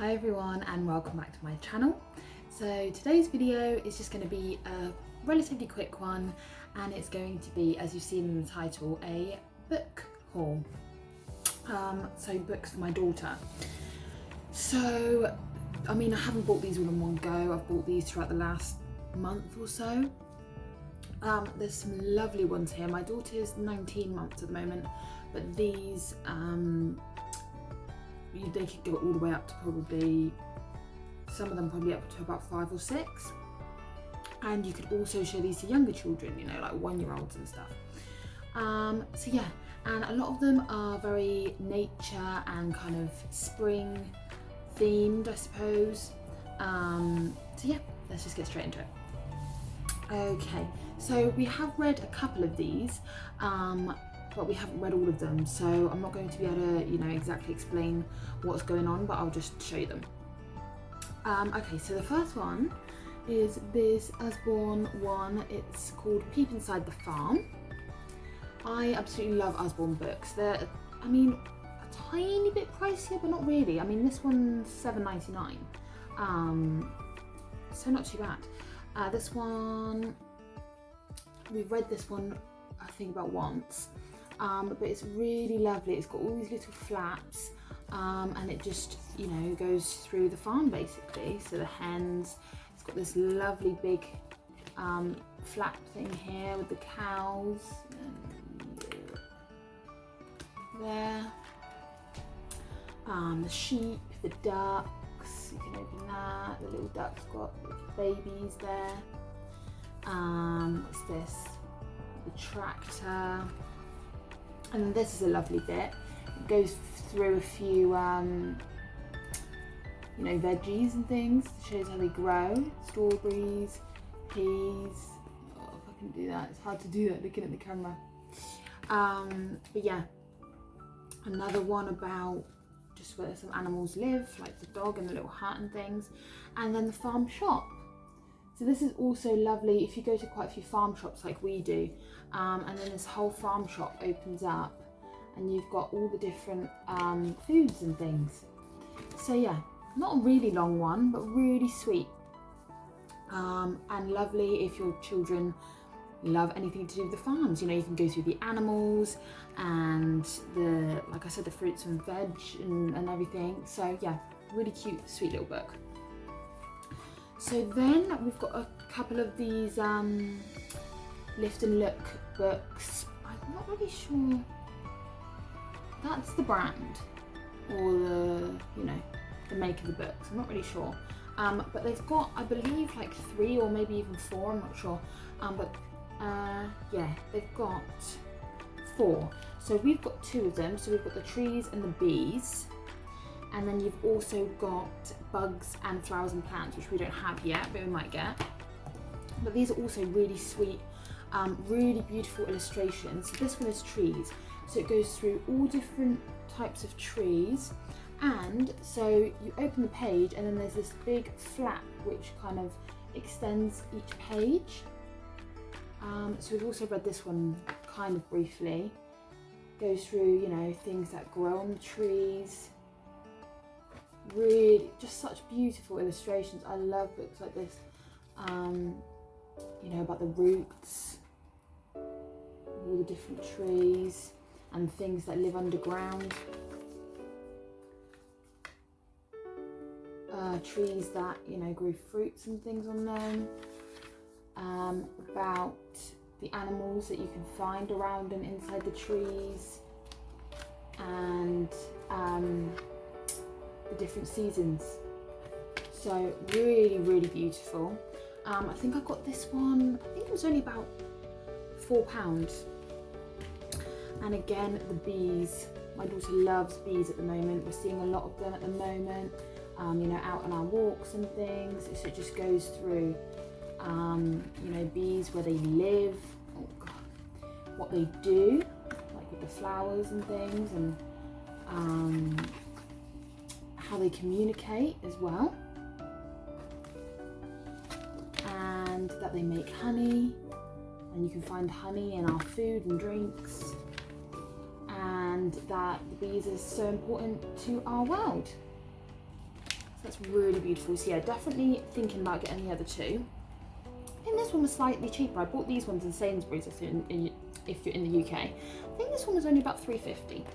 Hi everyone and welcome back to my channel. So today's video is just going to be a relatively quick one, and it's going to be, as you've seen in the title, a book haul. So books for my daughter. So I mean, I haven't bought these all in one go. I've bought these throughout the last month or so. There's some lovely ones here. My daughter's 19 months at the moment, but these they could go all the way up to probably, some of them probably up to about 5 or 6. And you could also show these to younger children, you know, like 1-year-olds and stuff. So yeah, and a lot of them are very nature and kind of spring themed, I suppose. So yeah, let's just get straight into it. Okay, so we have read a couple of these, but we haven't read all of them, so I'm not going to be able to, you know, exactly explain what's going on, but I'll just show you them. Okay, so the first one is this Usborne one. It's called Peep Inside the Farm. I absolutely love Usborne books. They're, I mean, a tiny bit pricier, but not really. I mean, this one's $7.99, so not too bad. This one, we've read this one I think about once, but it's really lovely. It's got all these little flaps, and it just, you know, goes through the farm basically. So the hens, it's got this lovely big flap thing here with the cows there, the sheep, the ducks, you can open that, the little ducks got babies there. What's this? The tractor. And then this is a lovely bit. It goes through a few, you know, veggies and things. It shows how they grow. Strawberries, peas. Oh, if I can do that. It's hard to do that looking at the camera. But yeah, another one about just where some animals live, like the dog and the little hut and things. And then the farm shop. So this is also lovely if you go to quite a few farm shops like we do, and then this whole farm shop opens up and you've got all the different foods and things. So yeah, not a really long one, but really sweet, and lovely if your children love anything to do with the farms. You know, you can go through the animals and the, like I said, the fruits and veg and everything. So yeah, really cute, sweet little book. So then we've got a couple of these lift and look books. I'm not really sure that's the brand or the, you know, the make of the books. I'm not really sure. But they've got, I believe, like 3 or maybe even 4. I'm not sure. Yeah, they've got 4. So we've got 2 of them. So we've got the trees and the bees. And then you've also got bugs and flowers and plants, which we don't have yet, but we might get. But these are also really sweet, really beautiful illustrations. So this one is trees. So it goes through all different types of trees. And so you open the page and then there's this big flap which kind of extends each page. So we've also read this one kind of briefly. Goes through, you know, things that grow on the trees. Really, just such beautiful illustrations. I love books like this, you know, about the roots, all the different trees and things that live underground. Trees that, you know, grow fruits and things on them. About the animals that you can find around and inside the trees, and the different seasons. So really, really beautiful. I think I got this one, I think it was only about £4. And again, the bees. My daughter loves bees at the moment. We're seeing a lot of them at the moment, you know, out on our walks and things. So it just goes through, you know, bees, where they live, oh God, what they do, like with the flowers and things, and how they communicate as well, and that they make honey, and you can find honey in our food and drinks, and that the bees are so important to our world. So That's really beautiful. So yeah, definitely thinking about getting the other two. I think this one was slightly cheaper. I bought these ones in Sainsbury's if you're in the UK. I think this one was only about £3.50.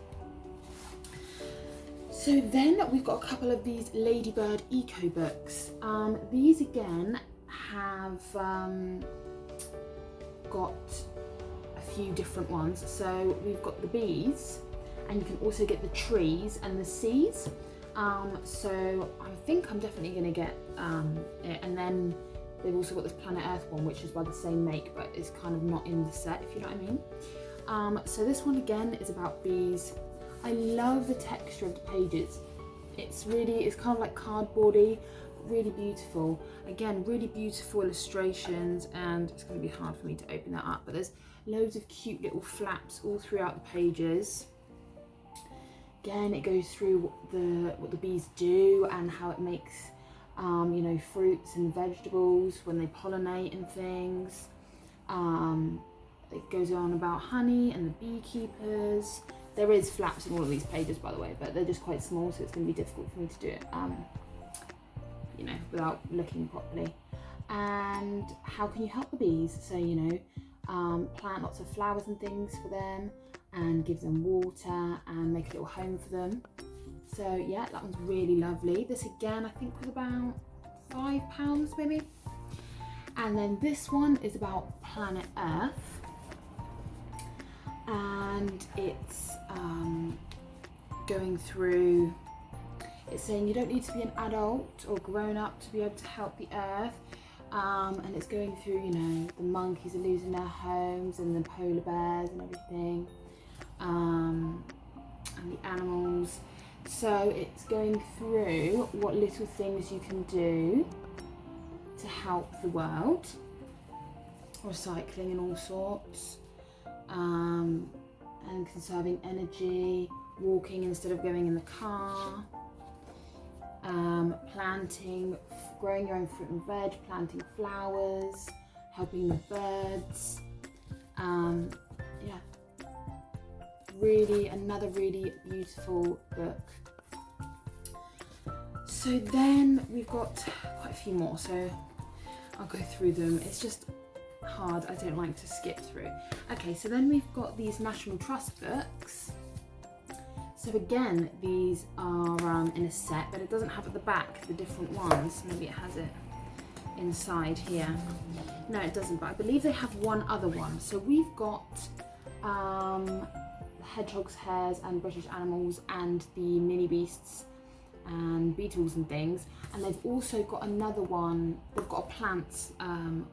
So then we've got a couple of these Ladybird Eco books. These again have got a few different ones. So we've got the bees, and you can also get the trees and the seas. So I think I'm definitely going to get it. And then they've also got this Planet Earth one, which is by the same make, but is kind of not in the set, if you know what I mean. So this one again is about bees. I love the texture of the pages. It's kind of like cardboardy, really beautiful. Again, really beautiful illustrations, and it's going to be hard for me to open that up, but there's loads of cute little flaps all throughout the pages. Again, it goes through what the bees do and how it makes you know, fruits and vegetables when they pollinate and things. It goes on about honey and the beekeepers. There is flaps in all of these pages, by the way, but they're just quite small, so it's going to be difficult for me to do it, you know, without looking properly. And how can you help the bees? So, you know, plant lots of flowers and things for them, and give them water and make a little home for them. So yeah, that one's really lovely. This again, I think was about £5 maybe. And then this one is about Planet Earth. And it's going through, it's saying you don't need to be an adult or grown up to be able to help the earth. And it's going through, you know, the monkeys are losing their homes and the polar bears and everything, and the animals. So it's going through what little things you can do to help the world, recycling and all sorts. And conserving energy, walking instead of going in the car, planting, growing your own fruit and veg, planting flowers, helping the birds. Yeah, another really beautiful book. So then we've got quite a few more, so I'll go through them. It's just hard, I don't like to skip through. Okay, so then we've got these National Trust books. So again, these are in a set, but it doesn't have at the back the different ones. Maybe it has it inside here. No, it doesn't, but I believe they have one other one. So we've got Hedgehogs, Hares and British Animals, and the Minibeasts and Beetles and things. And they've also got another one, they've got a plants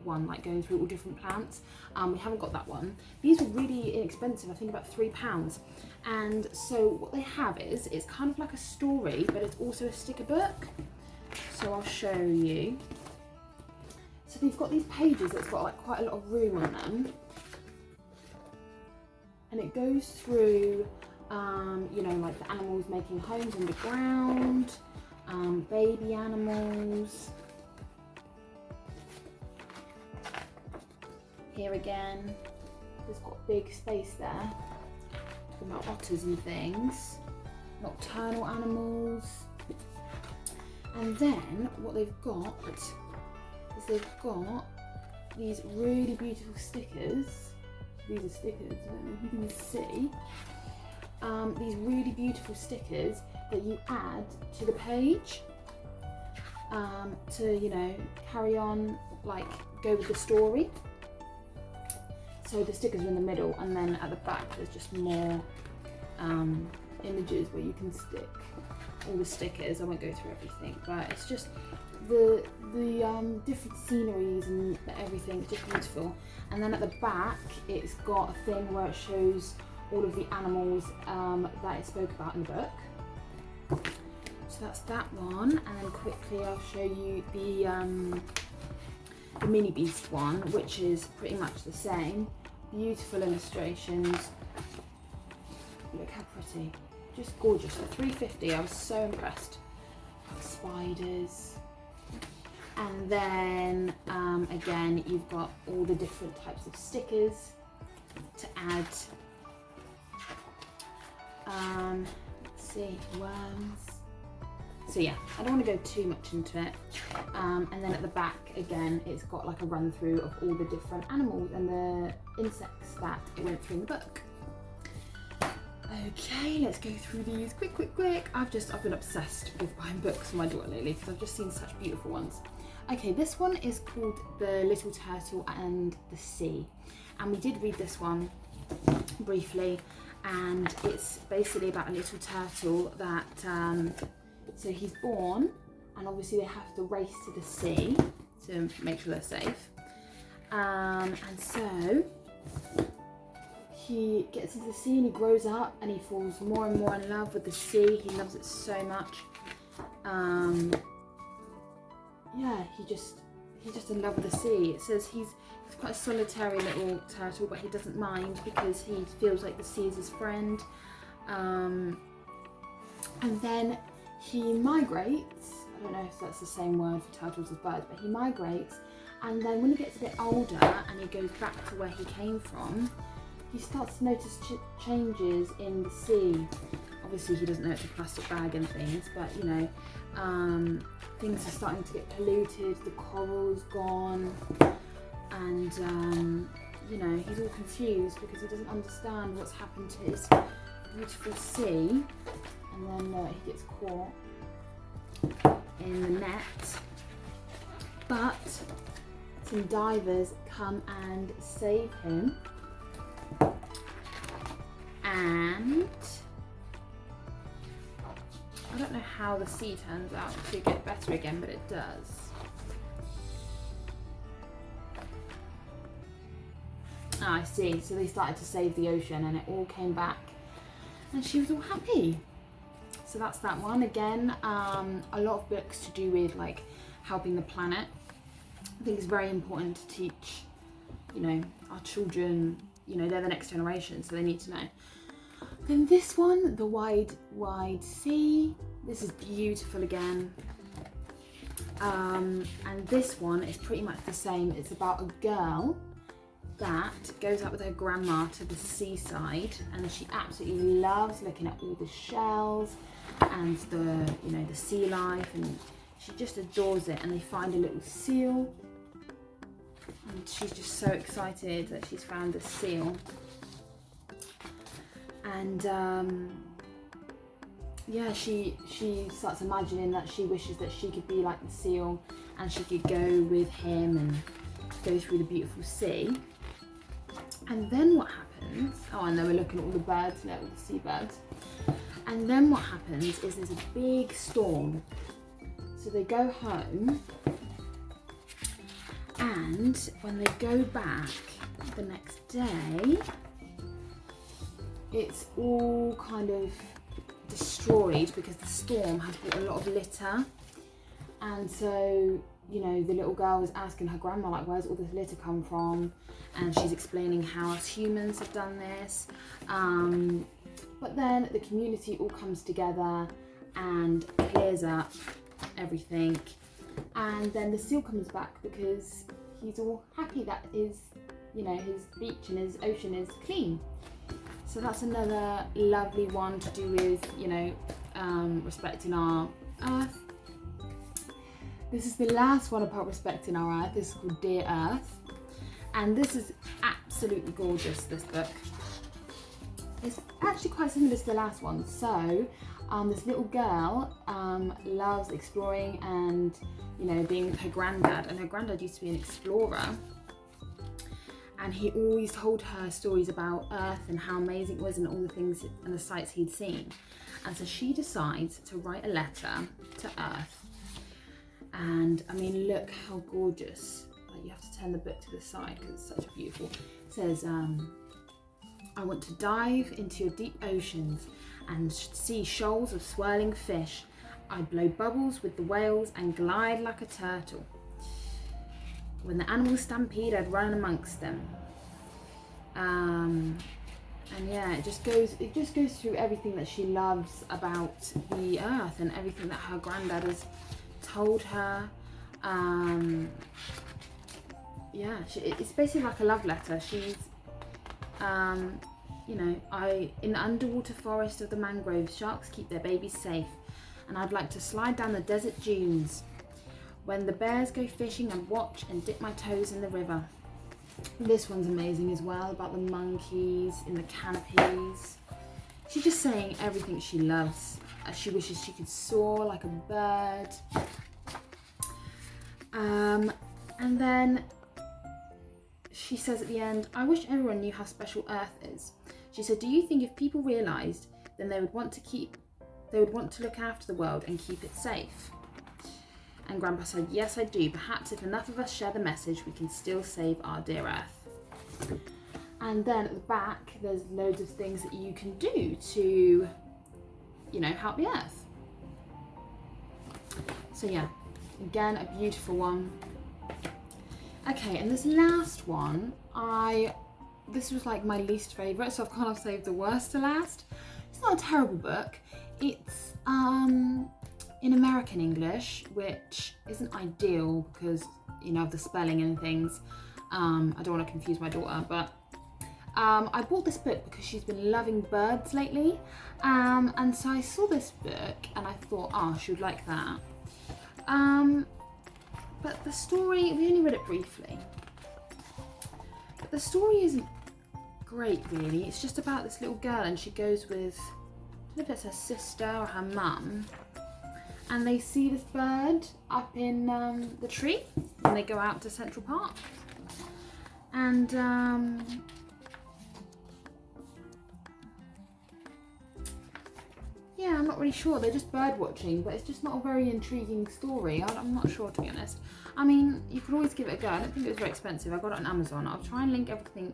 one, like going through all different plants. We haven't got that one. These were really inexpensive, I think about £3. And so what they have is, it's kind of like a story, but it's also a sticker book. So I'll show you. So they've got these pages that's got like quite a lot of room on them. And it goes through you know, like the animals making homes underground, baby animals. Here again, there's got big space there. Talking about otters and things, nocturnal animals. And then what they've got is they've got these really beautiful stickers. These are stickers, I don't know if you can see. These really beautiful stickers that you add to the page to, you know, carry on, like go with the story. So the stickers are in the middle, and then at the back there's just more images where you can stick all the stickers. I won't go through everything, but it's just the different sceneries and everything. It's just beautiful. And then at the back it's got a thing where it shows all of the animals that it spoke about in the book. So that's that one, and then quickly I'll show you the Mini Beast one, which is pretty much the same. Beautiful illustrations. Look how pretty, just gorgeous. For £3.50, I was so impressed. Like spiders. And then again, you've got all the different types of stickers to add. Let's see, worms, So yeah, I don't want to go too much into it. And then at the back, again, it's got like a run through of all the different animals and the insects that it went through in the book. Okay, let's go through these quick. I've been obsessed with buying books for my daughter lately because I've just seen such beautiful ones. Okay, this one is called The Little Turtle and the Sea. And we did read this one briefly, and it's basically about a little turtle that, so he's born, and obviously they have to race to the sea to make sure they're safe. And so he gets into the sea and he grows up and he falls more and more in love with the sea. He loves it so much. Yeah, he's just in love with the sea. It says he's quite a solitary little turtle, but he doesn't mind because he feels like the sea is his friend. And then he migrates. I don't know if that's the same word for turtles as birds, but he migrates. And then when he gets a bit older and he goes back to where he came from, he starts to notice changes in the sea. Obviously he doesn't know it's a plastic bag and things, but you know, things are starting to get polluted, the coral's gone, and you know, he's all confused because he doesn't understand what's happened to his beautiful sea. And then he gets caught in the net, but some divers come and save him. And I don't know how the sea turns out to get better again, but it does. Ah, I see. So they started to save the ocean and it all came back and she was all happy. So that's that one. Again, a lot of books to do with like helping the planet. I think it's very important to teach, you know, our children, you know, they're the next generation, so they need to know. Then this one, The Wide, Wide Sea. This is beautiful again. And this one is pretty much the same. It's about a girl that goes out with her grandma to the seaside, and she absolutely loves looking at all the shells and the, you know, the sea life, and she just adores it. And they find a little seal, and she's just so excited that she's found this seal. And yeah, she starts imagining that she wishes that she could be like the seal and she could go with him and go through the beautiful sea. And then what happens, oh, and then we're looking at all the birds now, all the seabirds. And then what happens is there's a big storm. So they go home, and when they go back the next day, it's all kind of destroyed because the storm has brought a lot of litter. And so, you know, the little girl was asking her grandma, like, where's all this litter come from? And she's explaining how us humans have done this. But then the community all comes together and clears up everything. And then the seal comes back because he's all happy that his, you know, his beach and his ocean is clean. So that's another lovely one to do with, you know, respecting our earth. This is the last one about respecting our earth. This is called Dear Earth. And this is absolutely gorgeous, this book. It's actually quite similar to the last one. So this little girl loves exploring and, you know, being with her granddad. And her granddad used to be an explorer. And he always told her stories about Earth and how amazing it was and all the things and the sights he'd seen. And so she decides to write a letter to Earth. And I mean, look how gorgeous. Like, you have to turn the book to the side because it's such a beautiful. It says, I want to dive into your deep oceans and see shoals of swirling fish. I blow bubbles with the whales and glide like a turtle. When the animals stampede, I'd run amongst them. And yeah, it just goes through everything that she loves about the earth and everything that her granddad has told her. Yeah, it's basically like a love letter. She's, you know, in the underwater forest of the mangroves, sharks keep their babies safe. and I'd like to slide down the desert dunes when the bears go fishing and watch and dip my toes in the river. This one's amazing as well, about the monkeys in the canopies. She's just saying everything she loves. She wishes she could soar like a bird. And then she says at the end, I wish everyone knew how special Earth is. She said, do you think if people realised, then they would want to look after the world and keep it safe? And Grandpa said, yes, I do. Perhaps if enough of us share the message, we can still save our dear Earth. And then at the back, there's loads of things that you can do to, you know, help the Earth. So yeah, again, a beautiful one. Okay, and this last one, this was like my least favourite, so I've kind of saved the worst to last. It's not a terrible book. It's in American English, which isn't ideal because, you know, of the spelling and things. I don't want to confuse my daughter, but I bought this book because she's been loving birds lately. And so I saw this book and I thought, oh, she would like that. But the story, we only read it briefly. But the story isn't great, really. It's just about this little girl, and she goes with, I don't know if it's her sister or her mum, and they see this bird up in the tree, and they go out to Central Park. And yeah, I'm not really sure. They're just bird watching, but it's just not a very intriguing story. I'm not sure, to be honest. I mean, you could always give it a go. I don't think it was very expensive. I got it on Amazon. I'll try and link everything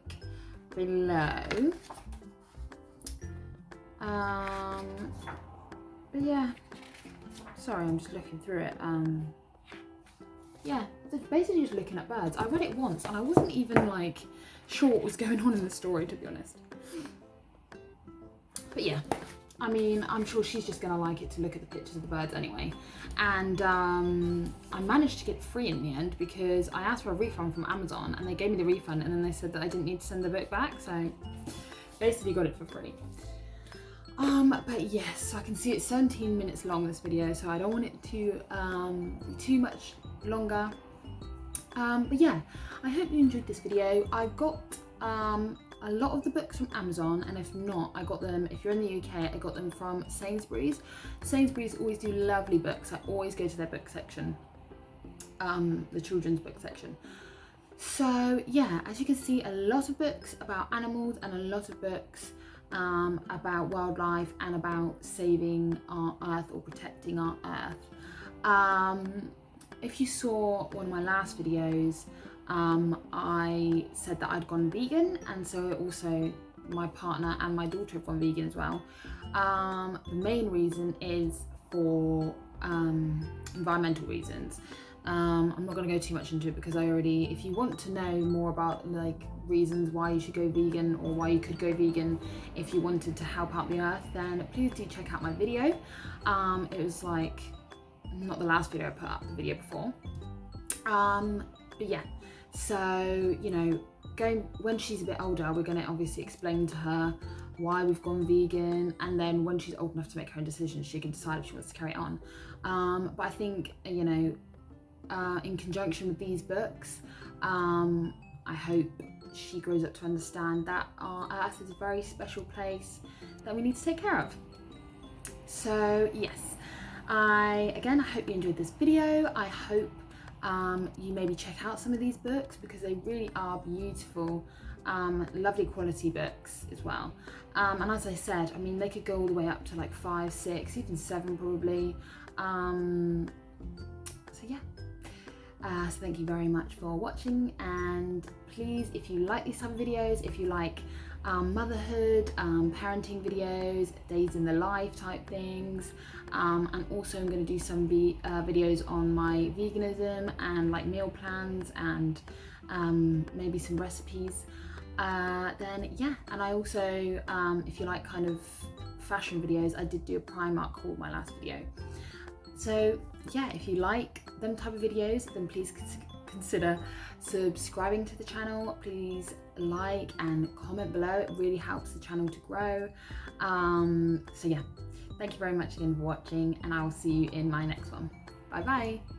below. But yeah, sorry, I'm just looking through it. Yeah, it's basically just looking at birds. I read it once and I wasn't even like sure what was going on in the story, to be honest. But yeah, I mean, I'm sure she's just gonna like it to look at the pictures of the birds anyway. And I managed to get it free in the end because I asked for a refund from Amazon and they gave me the refund, and then they said that I didn't need to send the book back, so basically got it for free. But yes, I can see it's 17 minutes long, this video, so I don't want it to be too much longer. But yeah, I hope you enjoyed this video. I got a lot of the books from Amazon, and if not, I got them, if you're in the UK, I got them from Sainsbury's. Sainsbury's always do lovely books. I always go to their book section, the children's book section. So yeah, as you can see, a lot of books about animals and a lot of books about wildlife and about saving our Earth or protecting our Earth. If you saw one of my last videos, I said that I'd gone vegan, and so also my partner and my daughter have gone vegan as well. The main reason is for environmental reasons. I'm not going to go too much into it because if you want to know more about like reasons why you should go vegan or why you could go vegan if you wanted to help out the Earth, then please do check out my video. It was like not the last video I put up, the video before. But yeah, so you know, when she's a bit older, we're going to obviously explain to her why we've gone vegan, and then when she's old enough to make her own decisions, she can decide if she wants to carry it on. But I think, you know, in conjunction with these books, I hope she grows up to understand that our Earth is a very special place that we need to take care of. So yes, I hope you enjoyed this video. I hope you maybe check out some of these books because they really are beautiful, lovely quality books as well. And as I said, I mean, they could go all the way up to like 5, 6, even 7 probably. So yeah. So thank you very much for watching, and please, if you like these type of videos, if you like motherhood, parenting videos, days in the life type things, and also I'm going to do some videos on my veganism and like meal plans and maybe some recipes, then yeah. And I also, if you like kind of fashion videos, I did do a Primark haul my last video. So yeah, if you like them type of videos, then please consider subscribing to the channel. Please like and comment below. It really helps the channel to grow. So yeah, thank you very much again for watching, and I will see you in my next one. Bye bye.